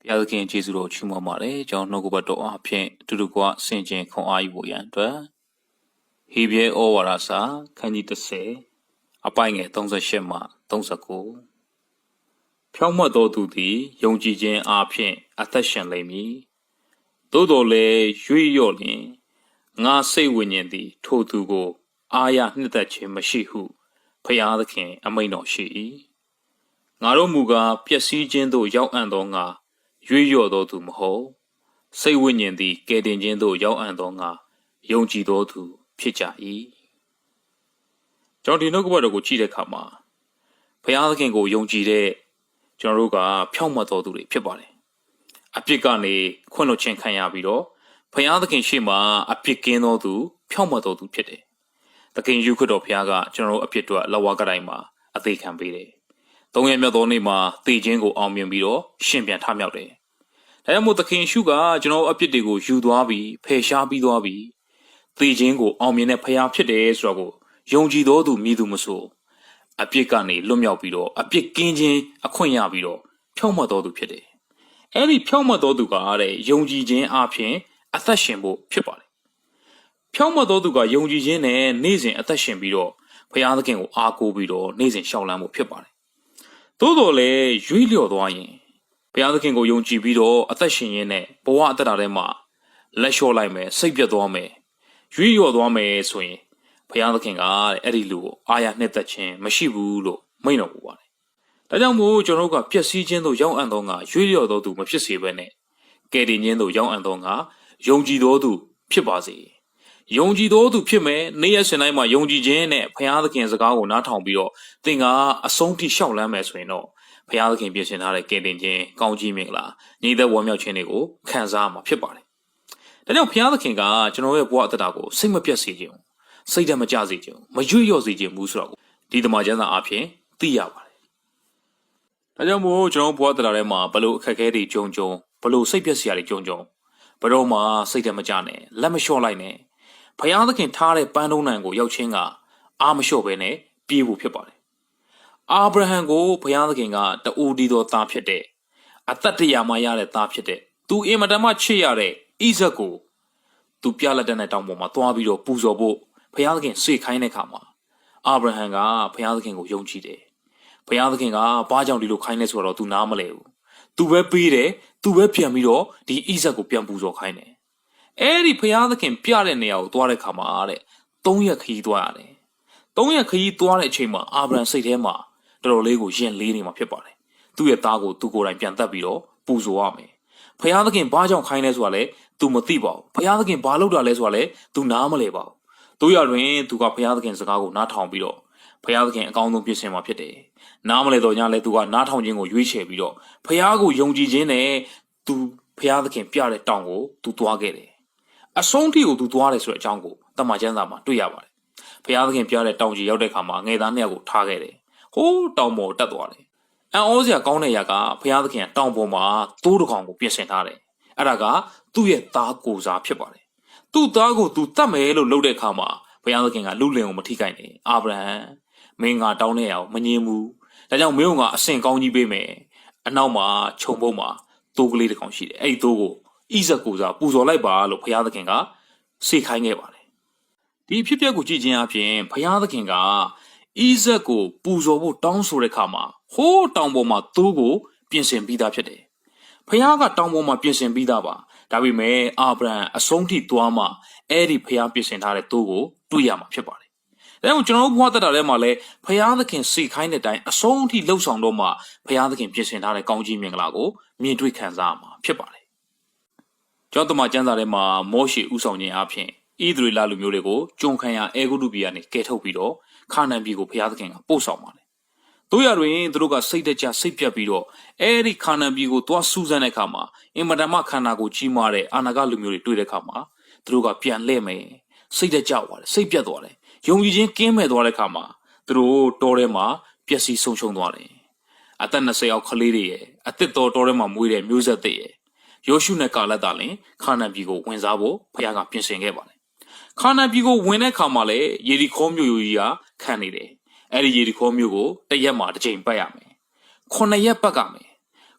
ဘုရားသခင်ကျေးဇူးတော်ချီးမွမ်းပါတယ်ကျွန်တော်နှုတ်ကပတ်တော်အဖြစ်တူတူကဆင်ခြင်ခွန်အားယူဖို့ရန်အတွက်ဟေဘရဲဩဝါဒစာခန်းကြီး30အပိုင်းငယ်38မှ39ဖြောင့်မတ်တော်သူသည်ယုံကြည်ခြင်းအဖြစ်အသက်ရှင်လိမ့်မည်သို့တော်လည်းရွေ့လျော့လျင်ငါစိတ်ဝိညာဉ်သည်ထိုသူကိုအာရနှစ်သက်ခြင်းမရှိဟုဘုရားသခင်အမိန့်တော်ရှိ၏ငါတို့မူကားပျက်စီးခြင်းသို့ရောက်အံ့သောငါရွေ့လျော့သောသူမဟုတ်စိတ်ဝိညာဉ်သည်ကယ်တင်ခြင်းသို့ရောက်အံ့သောငါယုံကြည်သောသူဖြစ်ကြ၏ကျွန်တော်ဒီနှုတ်ကပတ်တော်ကိုကြည့်တဲ့အခါမှာဘုရားသခင်ကိုယုံကြည်တဲ့ကျွန်တော်တို့ကဖြောင့်မတ်တော်သူတွေဖြစ်ပါတယ်အပြစ်ကနေခွင့်လွှတ်ခြင်းခံရပြီးတော့ဘုရားသခင်ရှေ့မှာအပြစ်ကင်းသောသူဖြောင့်မတ်တော်သူဖြစ်တယ်သခင်ယေရှုခရစ်တော်ဘုရားကကျွန်တော်တို့အပြစ်တွေလက်ဝါးကတိုင်းမှာအသေးခံပေးတယ်သုံးရမြောက်သောနေ့မှာတည်ခြင်းကိုအောင်မြင်ပြီးတော့ရှင်ပြန်ထမြောက်တယ်။ဒါကြောင့်မို့သခင်ရှုကကျွန်တော်အပြစ်တွေကိုယူသွားပြီးဖယ်ရှားပြီးသွားပြီးတည်ခြင်းကိုအောင်မြင်တဲ့ဖခင်ဖြစ်တယ်ဆိုတော့ကိုယုံကြည်တော်သူမြည်သူမဆိုအပြစ်ကနေလွတ်မြောက်ပြီးတော့အပြစ်ကင်းခြင်းအခွင့်ရပြီးတော့ဖြောင့်မတ်တော်သူဖြစ်တယ်။အဲ့ဒီဖြောင့်မတ်တော်သူကတဲ့ယုံကြည်ခြင်းအပြင်အသက်ရှင်ဖို့ဖြစ်ပါတယ်။ဖြောင့်မတ်တော်သူကယုံကြည်ခြင်းနဲ့နေ့စဉ်အသက်ရှင်ပြီးတော့ဘုရားသခင်ကိုအားကိုးပြီးတော့နေ့စဉ်ရှောက်လန်းဖို့ဖြစ်ပါတယ်သို့တော်လည်းရွေ့လျော့သွားရင်ဘုရားသခင်ကိုယုံကြည်ပြီးတော့အသက်ရှင်ရင်းနဲ့ဘဝအသက်တာထဲမှာလက်လျှော့လိုက်မယ်စိတ်ပြတ်သွားမယ်ရွေ့လျော့သွားမယ်ဆိုရင်ဘုရားသခင်ကအဲ့ဒီလူကိုအာရနှစ်သက်ခြင်းမရှိဘူးလို့မိန့်တော်မူပါတယ်။ဒါကြောင့်မို့ကျွန်တော်တို့ကပျက်စီးခြင်းတို့ရောက်အံ့သောငါရွေ့လျော့သောသူမဖြစ်စေဘဲနဲ့ကယ်တင်ခြင်းတို့ရောက်အံ့သောငါယုံကြည်သောသူဖြစ်ပါစေ။ယုံကြည်သောသူဖြစ်မယ်နေ့ရက်စဉ်တိုင်းမှာယုံကြည်ခြင်းနဲ့ဘုရားသခင်စကားကိုနားထောင်ပြီးတော့သင်ကအဆုံးထိရှောက်လန်းမယ်ဆိုရင်တော့ဘုရားသခင်ပြင်ဆင်ထားတဲ့ကယ်တင်ခြင်းကောင်းကြီးမင်္ဂလာညီသက်ဝမ်းမြောက်ခြင်းတွေကိုခံစားမှာဖြစ်ပါတယ်။ဒါကြောင့်ဘုရားသခင်ကကျွန်တော်ရဲ့ဘဝအသက်တာကိုစိတ်မပြတ်စေခြင်းစိတ်ဓာတ်မကျစေခြင်းမရွေ့လျော့စေခြင်းဘူးဆိုတော့ဒီတမန်ကျမ်းစာအဖြစ်သိရပါတယ်။ဒါကြောင့်မို့ကျွန်တော်ဘဝအသက်တာထဲမှာဘလို့အခက်အခဲတွေကြုံဘလို့စိတ်ပြတ်စရာတွေကြုံဘလို့မှစိတ်ဓာတ်မကျနဲ့လက်မလျှော့လိုက်နဲ့ဘုရားသခင်ထားတဲ့ပန်းတုံးနံကိုရောက်ချင်းကအာမလျှော့ပဲနဲ့ပြေးဖို့ဖြစ်ပါတယ်။အာဗြဟံကိုဘုရားသခင်ကတူဒီသောသားဖြစ်တဲ့အသက်တရာမှရတဲ့သားဖြစ်တဲ့သူအင်မတန်မှချစ်ရတဲ့ဣဇက်ကိုသူပြလက်တဲ့တောင်ပေါ်မှာသွားပြီးတော့ပူဇော်ဖို့ဘုရားသခင်စေခိုင်းတဲ့အခါမှာအာဗြဟံကဘုရားသခင်ကိုယုံကြည်တယ်။ဘုရားသခင်ကဘာကြောင့်ဒီလိုခိုင်းလဲဆိုတော့သူနားမလဲဘူး။သူပဲပေးတယ်သူပဲပြန်ပြီးတော့ဒီဣဇက်ကိုပြန်ပူဇော်ခိုင်းတယ်။အဲ့ဒီဘုရားသခင်ပြတဲ့နေရာကိုသွားတဲ့အခါမှာတဲ့3ရက်ခရီးသွားရတယ်။3ရက်ခရီးသွားတဲ့အချိန်မှာအာဗြဟံစိတ်ထဲမှာတော်တော်လေးကိုရင်လေးနေမှာဖြစ်ပါတယ်။သူ့ရဲ့သားကိုသူကိုယ်တိုင်ပြန်တက်ပြီးတော့ပူဇော်ရမယ်။ဘုရားသခင်ဘာကြောင့်ခိုင်းလဲဆိုတာလဲသူမသိပါဘူး။ဘုရားသခင်ဘာလုပ်တာလဲဆိုတာလဲသူနားမလဲပါဘူး။တို့ရတွင်သူကဘုရားသခင်စကားကိုနားထောင်ပြီးတော့ဘုရားသခင်အကောင်းဆုံးပြင်ဆင်မှာဖြစ်တယ်။နားမလဲတော့ညလဲသူကနားထောင်ခြင်းကိုရွေးချယ်ပြီးတော့ဘုရားကိုယုံကြည်ခြင်းနဲ့သူဘုရားသခင်ပြတဲ့တောင်းကိုသူသွားခဲ့တယ်။အဆုံးထိကိုသူသွားတယ်ဆိုတဲ့အကြောင်းကိုတမန်ကျမ်းစာမှာတွေ့ရပါတယ်။ဘုရားသခင်ပြတဲ့တောင်ကြီးရောက်တဲ့အခါမှာငယ်သား2ယောက်ကိုထားခဲ့တယ်။ဟိုးတောင်ပေါ်တက်သွားတယ်။အံ့ဩစရာကောင်းတဲ့ຢာကဘုရားသခင်တောင်ပေါ်မှာသိုးတစ်ကောင်ကိုပြင်ဆင်ထားတယ်။အဲ့ဒါကသူ့ရဲ့သားကိုစားဖြစ်ပါတယ်။သူ့သားကိုသူတတ်မယ်လို့လုပ်တဲ့အခါမှာဘုရားသခင်ကလူလင်ကိုမထိခိုက်နဲ့အာဗြဟံမင်းကတောင်းတဲ့ຢာကိုမငြင်းဘူး။ဒါကြောင့်မင်းကအစင်ကောင်းကြီးပေးမယ်။အနောက်မှာခြုံပုံးမှာသိုးကလေးတစ်ကောင်ရှိတယ်။အဲ့ဒီသိုးကိုဣဇက်ကိုစားပူဇော်လိုက်ပါလို့ဘုရားသခင်ကစေခိုင်းခဲ့ပါတယ်ဒီဖြစ်ပျက်ကိုကြည့်ခြင်းအပြင်ဘုရားသခင်ကဣဇက်ကိုပူဇော်ဖို့တောင်းဆိုတဲ့အခါမှာဟိုးတောင်ပေါ်မှာသိုးကိုပြင်ဆင်ပြီးသားဖြစ်တယ်ဘုရားကတောင်ပေါ်မှာပြင်ဆင်ပြီးသားပါဒါပေမဲ့အာဗြဟံအဆုံးထိသွားမှအဲ့ဒီဘုရားပြင်ဆင်ထားတဲ့သိုးကိုတွေ့ရမှာဖြစ်ပါတယ်ဒါကြောင့်ကျွန်တော်တို့ဘဝတက်တာထဲမှာလည်းဘုရားသခင်စေခိုင်းတဲ့အတိုင်းအဆုံးထိလှုပ်ဆောင်တော့မှဘုရားသခင်ပြင်ဆင်ထားတဲ့ကောင်းကြီးမင်္ဂလာကိုမြင်တွေ့ခံစားရမှာဖြစ်ပါတယ်ကျောင်းတမန်ကျမ်းစာထဲမှာမောရှေဥဆောင်ခြင်းအပြင်ဣသရေလလူမျိုးတွေကိုကြုံခံရအေဂုတုပြည်ကနေကယ်ထုတ်ပြီးတော့ခါနာန်ပြည်ကိုဘုရားသခင်ကပို့ဆောင်ပါတယ်။တို့ရတွင်သူတို့ကစိတ်တကြစိတ်ပြတ်ပြီးတော့အဲဒီခါနာန်ပြည်ကိုသွားစူးစမ်းတဲ့အခါမှာအင်မတန်မှခန္ဓာကိုယ်ကြီးမားတဲ့အာနာဂလူမျိုးတွေတွေ့တဲ့အခါမှာသူတို့ကပြန်လှည့်မယ်စိတ်တကြသွားတယ်စိတ်ပြတ်သွားတယ်ယုံကြည်ခြင်းကင်းမဲ့သွားတဲ့အခါမှာသူတို့တောထဲမှာပျက်စီးဆုံးရှုံးသွားတယ်။အသက်20အောက်ကလေးတွေရဲ့အသက်တော်ထဲမှာမွေးတဲ့မျိုးဆက်တွေရဲ့ယောရှုနဲ့ကာလက်တာလည်းခါနာန်ပြည်ကိုဝင်စားဖို့ဘုရားကပြင်ဆင်ခဲ့ပါတယ်။ခါနာန်ပြည်ကိုဝင်တဲ့အခါမှာလည်းယေရီခေါမြို့ကြီးကခံနေတယ်။အဲဒီယေရီခေါမြို့ကိုတစ်ရက်မှာတစ်ချိန်ပတ်ရမယ်။9ရက်ပတ်ကမယ်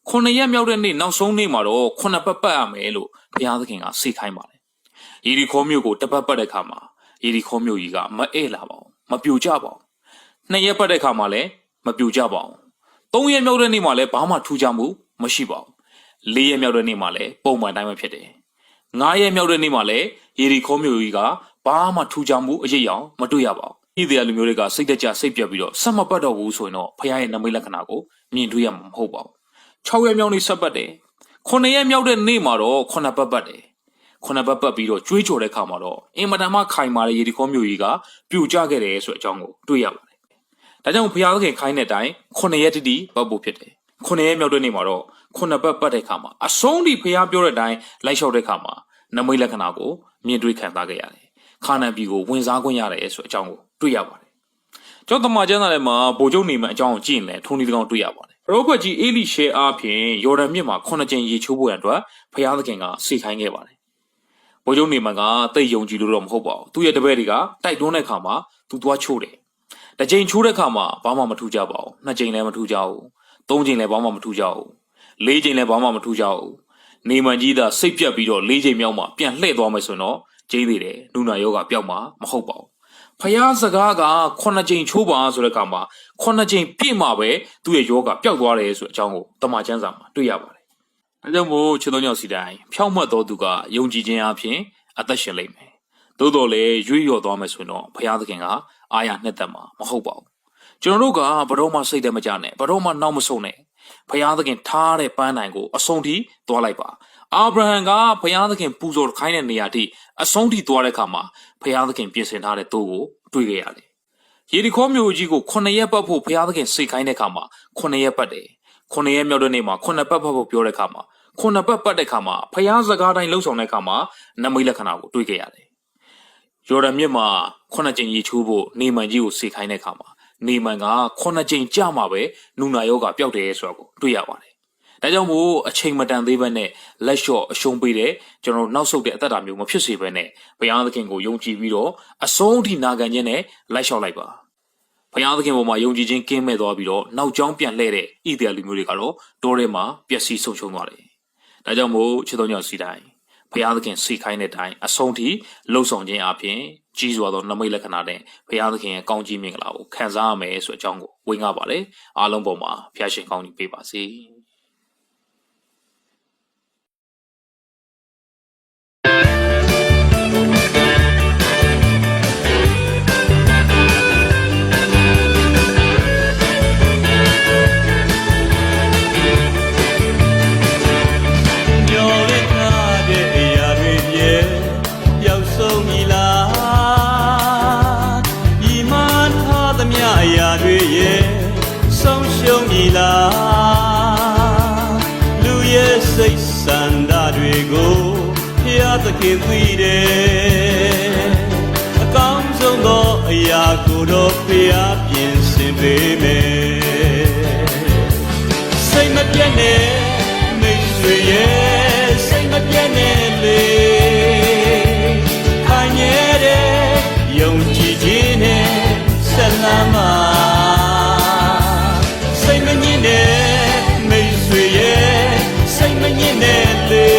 ခုနှစ်ရက်မြောက်တဲ့နေ့နောက်ဆုံးနေ့မှာတော့ခုနှစ်ပတ်ပတ်ရမယ်လို့ဘုရားသခင်ကစိတ်ခိုင်းပါတယ်ယေရီခေါမြို့ကိုတပတ်ပတ်တဲ့ခါမှာယေရီခေါမြို့ကြီးကမဧည့်လာပါဘူးမပြိုကျပါဘူးနှစ်ရက်ပတ်တဲ့ခါမှာလည်းမပြိုကျပါဘူးသုံးရက်မြောက်တဲ့နေ့မှာလည်းဘာမှထူးခြားမှုမရှိပါဘူးလေးရက်မြောက်တဲ့နေ့မှာလည်းပုံမှန်တိုင်းပဲဖြစ်တယ်ငါးရက်မြောက်တဲ့နေ့မှာလည်းယေရီခေါမြို့ကြီးကဘာမှထူးခြားမှုအရေးအောင်မတွေ့ရပါဘူးဣသရေလလူမျိုးတွေကစိတ်တကြစိတ်ပြတ်ပြီးတော့ဆက်မပတ်တော့ဘူးဆိုရင်တော့ဖခင်ရဲ့နမိတ်လက္ခဏာကိုမြင်တွေ့ရမှာမဟုတ်ပါဘူး6ရက်မြောက်နေ့ဆက်ပတ်တယ်9ရက်မြောက်တဲ့နေ့မှာတော့9ပတ်ပတ်တယ်9ပတ်ပတ်ပြီးတော့ကြွေးကြော်တဲ့ခါမှာတော့အင်မတန်မှခိုင်မာတဲ့ယေရီခေါမြို့ကြီးကပြိုကျခဲ့တယ်ဆိုတဲ့အကြောင်းကိုတွေ့ရပါတယ်ဒါကြောင့်ဘုရားသခင်ခိုင်းတဲ့အတိုင်း9ရက်တိပတ်ဖို့ဖြစ်တယ်9ရက်မြောက်တဲ့နေ့မှာတော့9ပတ်ပတ်တဲ့ခါမှာအဆုံးထိဘုရားပြောတဲ့အတိုင်းလိုက်လျှောက်တဲ့ခါမှာနမိတ်လက္ခဏာကိုမြင်တွေ့ခံစားခဲ့ရတယ်ခါနန်ပြည်ကိုဝင်စားခွင့်ရတယ်ဆိုတဲ့အကြောင်းကိုတွေ့ရပါတယ်ကျောင်းသမာကျမ်းစာထဲမှာဗိုလ်ချုပ်နေမယ်အကြောင်းကိုကြည့်ရင်လည်းထုံးဒီတကောင်တွေ့ရပါတယ်ပရောဖက်ကြီးအေလိရှဲအားဖြင့်ယော်ဒန်မြစ်မှာ9ကြိမ်ရေချိုးဖို့ရန်အတွက်ဘုရားသခင်ကစေခိုင်းခဲ့ပါတယ်ဗိုလ်ချုပ်နေမယ်ကတိတ်ယုံကြည်လို့တော့မဟုတ်ပါဘူးသူ့ရဲ့တပည့်တွေကတိုက်တွန်းတဲ့ခါမှာသူသွားချိုးတယ်တစ်ကြိမ်ချိုးတဲ့ခါမှာဘာမှမထူးကြပါဘူးနှစ်ကြိမ်လည်းမထူးကြဘူးသုံးကြိမ်လည်းဘာမှမထူးကြဘူးလေးကြိမ်လည်းဘာမှမထူးကြဘူးနေမန်ကြီးသာစိတ်ပြတ်ပြီးတော့လေးကြိမ်မြောက်မှပြန်လှည့်သွားမယ်ဆိုတော့ကျင်းသေးတယ်လူနာယောဂပျောက်မှာမဟုတ်ပါဘူးဖျားစကားက9ကြိမ်ချိုးပါဆိုတဲ့အခါမှာ9ကြိမ်ပြည့်မှပဲသူ့ရဲ့ယောဂပျောက်သွားတယ်ဆိုတဲ့အကြောင်းကိုတမန်ကျမ်းစာမှာတွေ့ရပါတယ်။အဲကြောင့်မို့ချစ်တော်ညောင်စီတိုင်းဖြောင့်မတ်တော်သူကယုံကြည်ခြင်းအပြင်အသက်ရှင်လိမ့်မယ်။သို့တော်လည်းရွေ့လျော်သွားမယ်ဆိုတော့ဘုရားသခင်ကအာရနှစ်သက်မှာမဟုတ်ပါဘူး။ကျွန်တော်တို့ကဘတော်မှစိတ်သက်မကြနဲ့ဘတော်မှနောက်မဆုံးနဲ့ဘုရားသခင်ထားတဲ့ပန်းတိုင်ကိုအဆုံးထိသွားလိုက်ပါ။အာဗြဟံကဘုရားသခင်ပူဇော်ခိုင်းတဲ့နေရာထိအဆုံးထိသွားတဲ့အခါမှာဘုရားသခင်ပြင်ဆင်ထားတဲ့တိုးကိုတွေ့ခဲ့ရတယ်။ယေရီခေါမြို့ကြီးကို9ရက်ပတ်ဖို့ဘုရားသခင်စိတ်ခိုင်းတဲ့အခါမှာ9ရက်ပတ်တယ်။9ရက်မြောက်တဲ့နေ့မှာ9ပတ်ဖို့ပြောတဲ့အခါမှာ9ပတ်ပတ်တဲ့အခါမှာဘုရားစကားတိုင်းလှုပ်ဆောင်တဲ့အခါမှာနမိတ်လက္ခဏာကိုတွေ့ခဲ့ရတယ်။ယော်ဒန်မြစ်မှာ9ကြိမ်ရေချိုးဖို့နေမန်ကြီးကိုစိတ်ခိုင်းတဲ့အခါမှာနေမန်က9ကြိမ်ကြာမှပဲနူနာယောဂပျောက်တယ်ဆိုတာကိုတွေ့ရပါတယ်။ဒါကြောင့်မို့အချိန်မတန်သေးဘဲနဲ့လက်လျှော့အရှုံးပေးတဲ့ကျွန်တော်နောက်ဆုတ်တဲ့အသက်တာမျိုးမဖြစ်စေဘဲနဲ့ဘုရားသခင်ကိုယုံကြည်ပြီးတော့အဆုံးထိနာခံခြင်းနဲ့လိုက်လျှောက်လိုက်ပါဘုရားသခင်ပေါ်မှာယုံကြည်ခြင်းကင်းမဲ့သွားပြီးတော့နောက်ကျောင်းပြန်လှည့်တဲ့ဣသရေလလူမျိုးတွေကတော့တောထဲမှာပျက်စီးဆုံးရှုံးသွားတယ်။ဒါကြောင့်မို့ချစ်တော်ညောင်စီတိုင်းဘုရားသခင်စိတ်ခိုင်းတဲ့အတိုင်းအဆုံးထိလှုပ်ဆောင်ခြင်းအပြင်ကြီးစွာသောနမိတ်လက္ခဏာနဲ့ဘုရားသခင်ရဲ့ကောင်းကြီးမင်္ဂလာကိုခံစားရမယ်ဆိုတဲ့အကြောင်းကိုဝေငှပါတယ်။အားလုံးပေါ်မှာဘုရားရှင်ကောင်းကြီးပေးပါစေ။လူရဲ့စိတ်ဆန္ဒတွေကိုဘုရားသခင်သိတယ်အကောင်းဆုံးသောအရာကိုတော့ဘုရားပြင်ဆင်ပေးမယ်စိတ်မပြတ်နဲ့မိတ်ဆွေရဲ့စိတ်မပြတ်နဲ့လေခိုင်ရဲတဲ့ယုံကြည်ခြင်းနဲ့ဆက်လမ်းပါစိတ်မငြင်းနဲ့မိတ်ဆွေရဲ့စိတ်မငြင်းနဲ့လေ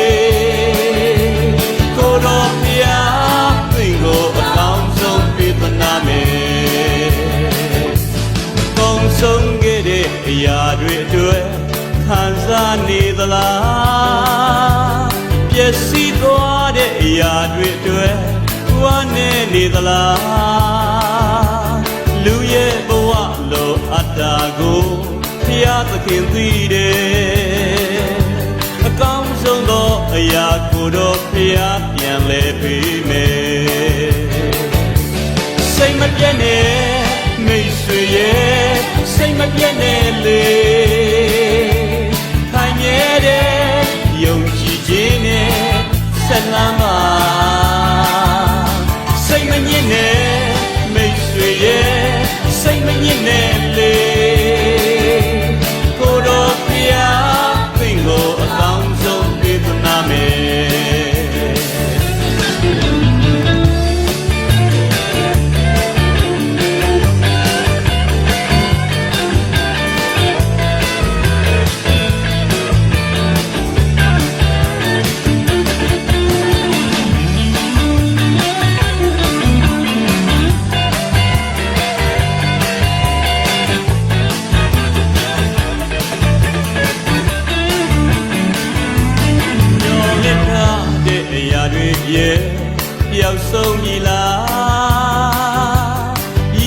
ကိုတော်ဘုရားသင်ကိုအကောင်းဆုံးပေးသနာမယ်ကောင်းဆုံးခဲ့တဲ့အရာတွေအတွက်ခံစားနေသလားပျက်စီးသွားတဲ့အရာတွေအတွက်ဝမ်းနည်းနေသလားလူရဲ့ဘဝလိုအတ္တကိုဘုရားသခင်သိတယ်အကောင်းဆုံးသောအရာကိုတော့ဘုရားပြန်လဲပေးမယ်စိတ်မပြတ်နဲ့မိတ်ဆွေရဲ့စိတ်မပြတ်နဲ့လေခိုင်မြဲတဲ့ယုံကြည်ခြင်းနဲ့ဆက်လမ်းပါစိတ်မငြင်းနဲ့မိတ်ဆွေရဲ့စိတ်မငြင်းနဲ့လေကိုတော်ဘုရားသင်ကိုအကောင်းဆုံးပေးသနာမယ် ဆုံးပြီလား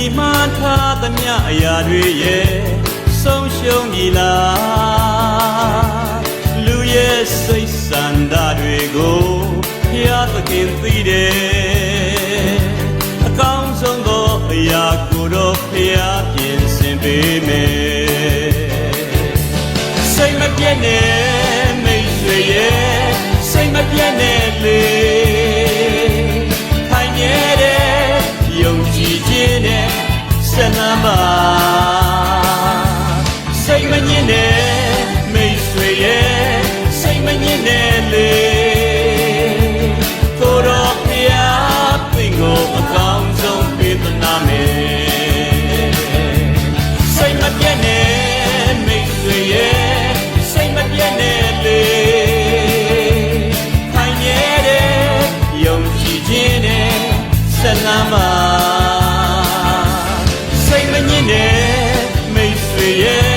ဤမှန်ထားသမျှအရာတွေရဲ့ဆုံးရှုံးပြီလားလူရဲ့စိတ်ဆန္ဒတွေကိုဘုရားသခင်သိတယ်အကောင်းဆုံးသောအရာကိုတော့ဘုရားပြင်ဆင်ပေးမယ်စိတ်မပြည့်နဲ့မိတ်ဆွေရဲ့စိတ်မပြည့်နဲ့လေခိုင်မြဲတဲ့ယုံကြည်ခြင်းနဲ့ဆက်လမ်းပါစိတ်မငြင်းနဲ့မိတ်ဆွေရဲ့စိတ်မငြင်းနဲ့လေကိုတော်ဘုရားသင်ကိုအကောင်းဆုံးပေးသနာမယ်စိတ်မပြည့်နဲ့မိတ်ဆွေရဲ့စိတ်မပြည့်နဲ့လေခိုင်မြဲတဲ့ယုံကြည်ခြင်းနဲ့ဆက်လမ်းပါစိတ်မငြင်းနဲ့မိတ်ဆွေရဲ့